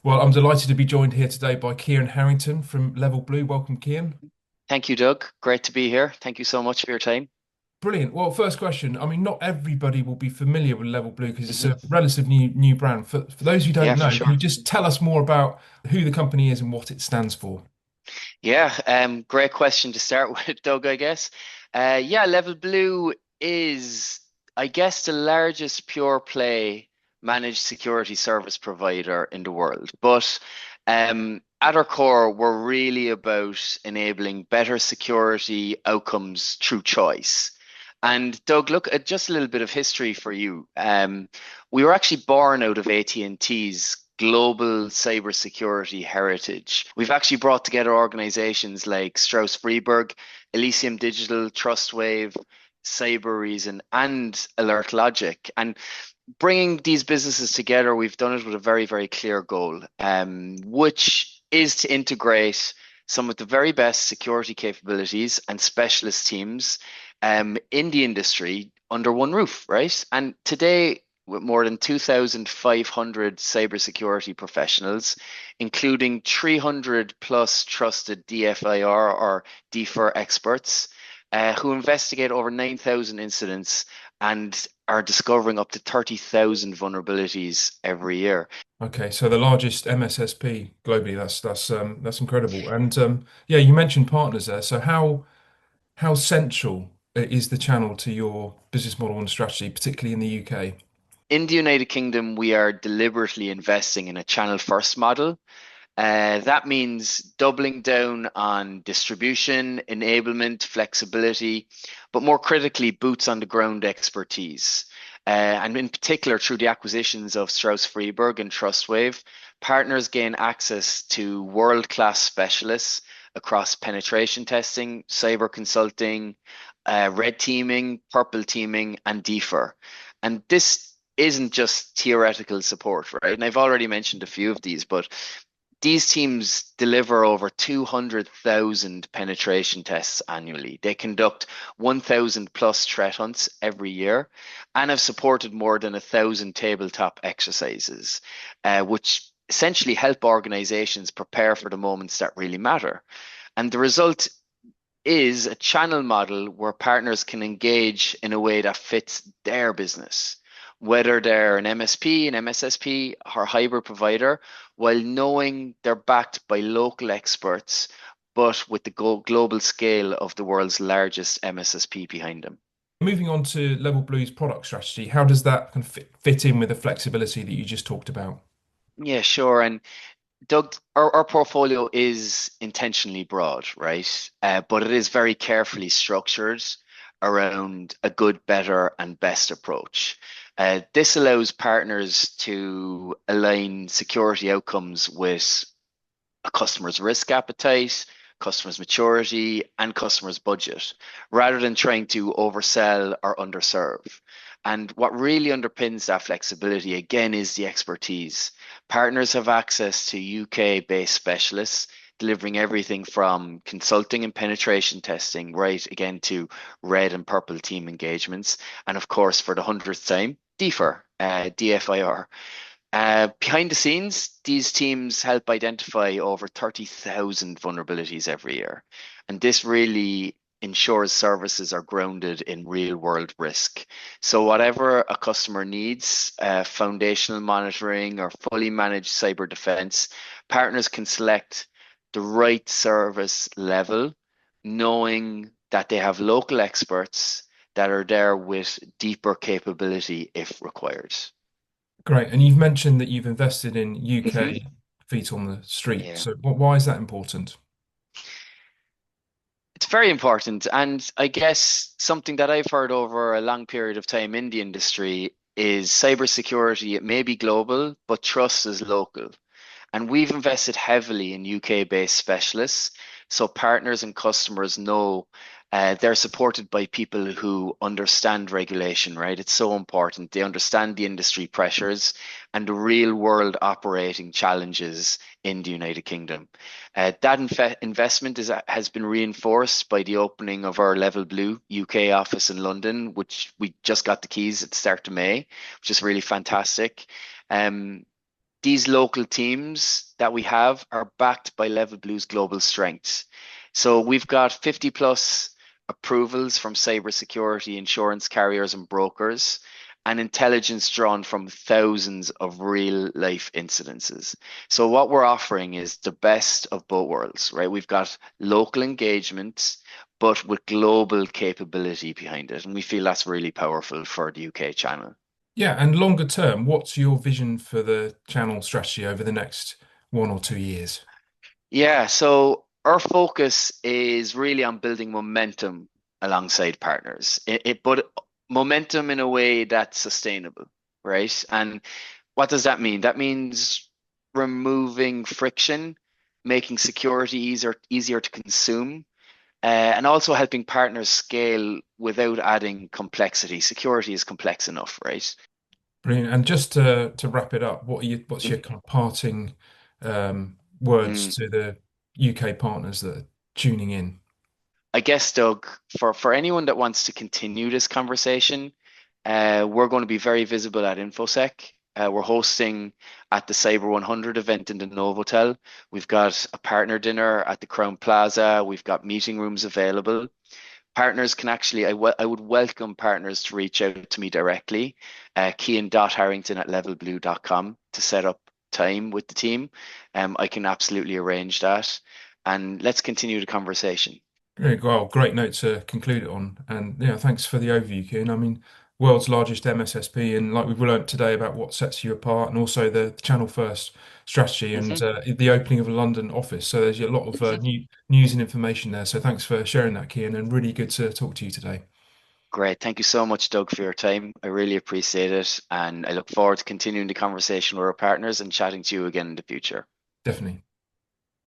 Well, I'm delighted to be joined here today by Cian Harrington from LevelBlue. Welcome, Cian. Thank you, Doug. Great to be here. Thank you so much for your time. Brilliant. Well, first question. I mean, not everybody will be familiar with LevelBlue because it's hmm a relatively new brand. For those who Yeah, don't for know, can you sure. just tell us more about who the company is and what it stands for? Yeah, great question to start with, Doug, I guess. Yeah, Level Blue is, I guess, the largest pure play managed security service provider in the world. But at our core, we're really about enabling better security outcomes through choice. And Doug, look at just a little bit of history for you. We were actually born out of AT&T's global cybersecurity heritage. We've actually brought together organizations like Strauss Freeburg, Elysium Digital, Trustwave, Cybereason, and Alert Logic. And bringing these businesses together, we've done it with a very, very clear goal, which is to integrate some of the very best security capabilities and specialist teams in the industry under one roof, right? And today, with more than 2,500 cybersecurity professionals, including 300 plus trusted DFIR or DFIR experts, who investigate over 9,000 incidents and are discovering up to 30,000 vulnerabilities every year. Okay, so the largest MSSP globally. That's incredible. And yeah, you mentioned partners there. So how central is the channel to your business model and strategy, particularly in the UK? In the United Kingdom, we are deliberately investing in a channel first model. That means doubling down on distribution, enablement, flexibility, but more critically, boots on the ground expertise. And in particular, through the acquisitions of Strauss Freeburg and Trustwave, partners gain access to world-class specialists across penetration testing, cyber consulting, red teaming, purple teaming, and DFIR. And this isn't just theoretical support, right? And I've already mentioned a few of these, but these teams deliver over 200,000 penetration tests annually. They conduct 1,000 plus threat hunts every year and have supported more than 1,000 tabletop exercises, which essentially help organizations prepare for the moments that really matter. And the result is a channel model where partners can engage in a way that fits their business, whether they're an MSP, an MSSP, or hybrid provider, while knowing they're backed by local experts, but with the global scale of the world's largest MSSP behind them. Moving on to Level Blue's product strategy, how does that kind of fit in with the flexibility that you just talked about? Yeah, sure. And Doug, our portfolio is intentionally broad, right? But it is very carefully structured around a good, better, and best approach. This allows partners to align security outcomes with a customer's risk appetite, customer's maturity, and customer's budget, rather than trying to oversell or underserve. And what really underpins that flexibility, again, is the expertise. Partners have access to UK-based specialists delivering everything from consulting and penetration testing, right, again, to red and purple team engagements. And of course, for the hundredth time, DFIR, DFIR. Behind the scenes, these teams help identify over 30,000 vulnerabilities every year. And this really ensures services are grounded in real world risk. So, whatever a customer needs, foundational monitoring or fully managed cyber defense, partners can select the right service level, knowing that they have local experts that are there with deeper capability if required. Great. And you've mentioned that you've invested in Mhm. UK feet on the street. Yeah. So why is that important? It's very important. And I guess something that I've heard over a long period of time in the industry is cybersecurity. It may be global, but trust is local. And we've invested heavily in UK-based specialists, so partners and customers know they're supported by people who understand regulation, right? It's so important. They understand the industry pressures and the real-world operating challenges in the United Kingdom. That investment has been reinforced by the opening of our Level Blue UK office in London, which we just got the keys at the start of May, which is really fantastic. Um, these local teams that we have are backed by LevelBlue's global strengths. So we've got 50 plus approvals from cybersecurity insurance carriers and brokers, and intelligence drawn from thousands of real life incidences. So what we're offering is the best of both worlds, right? We've got local engagement, but with global capability behind it. And we feel that's really powerful for the UK channel. Yeah, and longer term, what's your vision for the channel strategy over the next 1 or 2 years? Yeah, so our focus is really on building momentum alongside partners, but momentum in a way that's sustainable, right? And what does that mean? That means removing friction, making security easier to consume, and also helping partners scale without adding complexity. Security is complex enough, right? Brilliant. And just to wrap it up, what's your kind of parting words Mm. to the UK partners that are tuning in? I guess, Doug, for anyone that wants to continue this conversation, we're going to be very visible at InfoSec. We're hosting at the Cyber 100 event in the Novotel. We've got a partner dinner at the Crown Plaza. We've got meeting rooms available. Partners can actually, I would welcome partners to reach out to me directly, Cian.Harrington at levelblue.com to set up time with the team. I can absolutely arrange that. And let's continue the conversation. Well, great note to conclude it on. And yeah, thanks for the overview, Kieran. I mean, world's largest MSSP, and like we've learned today about what sets you apart, and also the channel first strategy and Hmm. the opening of a London office. So there's a lot of new news and information there. So thanks for sharing that, Kieran, and really good to talk to you today. Great. Thank you so much, Doug, for your time. I really appreciate it. And I look forward to continuing the conversation with our partners and chatting to you again in the future. Definitely.